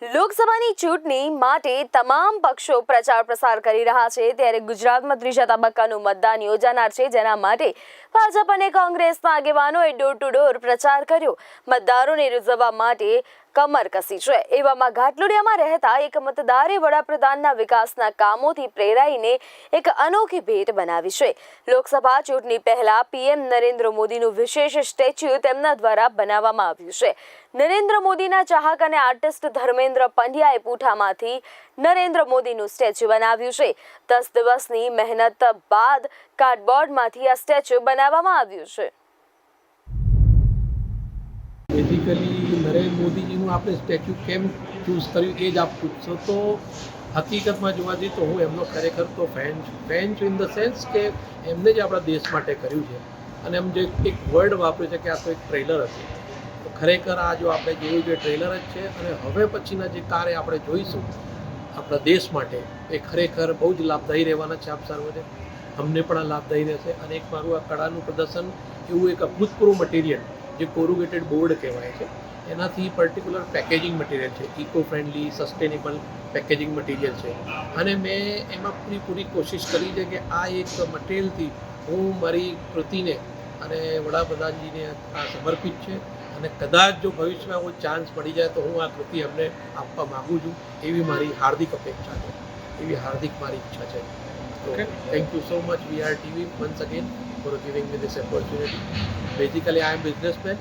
લોકસભાની ચૂંટણી માટે તમામ પક્ષો પ્રચાર પ્રસાર કરી રહ્યા છે ત્યારે ગુજરાતમાં ત્રીજા તબક્કાનું મતદાન યોજાનાર છે જેના માટે ભાજપ અને કોંગ્રેસના આગેવાનોએ ડોર ટુ ડોર પ્રચાર કર્યો મતદારોને રીઝવવા માટે કમર કસી છે એવામાં ઘાટલોડિયામાં રહેતા એક મતદારે વડાપ્રધાનના વિકાસના કામોથી પ્રેરાઈને એક અનોખી ભેટ બનાવી છે લોકસભા ચૂંટણી પહેલા પીએમ નરેન્દ્ર મોદીનું વિશેષ સ્ટેચ્યુ તેમના દ્વારા બનાવવામાં આવ્યું છે નરેન્દ્ર મોદીના ચાહક અને આર્ટિસ્ટ ધર્મેન્દ્ર પંડ્યાએ પૂઠામાંથી નરેન્દ્ર મોદીનું સ્ટેચ્યુ બનાવ્યું છે 10 દિવસની મહેનત બાદ કાર્ડબોર્ડમાંથી આ સ્ટેચ્યુ બનાવવામાં આવ્યું છે બેઝિકલી નરેન્દ્ર મોદીજીનું આપણે સ્ટેચ્યુ કેમ ચૂઝ કર્યું એ જ આપ પૂછશો તો હકીકતમાં જોવા જઈએ તો હું એમનો ખરેખર તો ફેન છું ઇન ધ સેન્સ કે એમને જ આપણા દેશ માટે કર્યું છે અને એમ જે એક વર્ડ વાપર્યું છે કે આ તો એક ટ્રેલર હતું તો ખરેખર આ જો આપણે જોયું છે ટ્રેલર જ છે અને હવે પછીના જે કાર્ય આપણે જોઈશું આપણા દેશ માટે એ ખરેખર બહુ જ લાભદાયી રહેવાના છે આપ સર્વને અમને પણ આ લાભદાયી રહેશે અને એક મારું આ કળાનું પ્રદર્શન એવું એક અભૂતપૂર્વ મટીરિયલ જે કોરુગેટેડ બોર્ડ કહેવાય છે એનાથી પર્ટિક્યુલર પેકેજિંગ મટીરિયલ છે eco friendly sustainable packaging material છે અને મેં એમાં પૂરી કોશિશ કરી છે કે આ એક મટીરિયલથી હું મારી કૃતિને અને વડાપ્રધાનજીને આ સમર્પિત છે અને કદાચ જો ભવિષ્યમાં એવો ચાન્સ મળી જાય તો હું આ કૃતિ અમને આપવા માગું છું એવી મારી હાર્દિક અપેક્ષા છે એવી હાર્દિક મારી ઈચ્છા છે તો thank you so much VR TV once again for giving me this opportunity. Basically, I am businessman.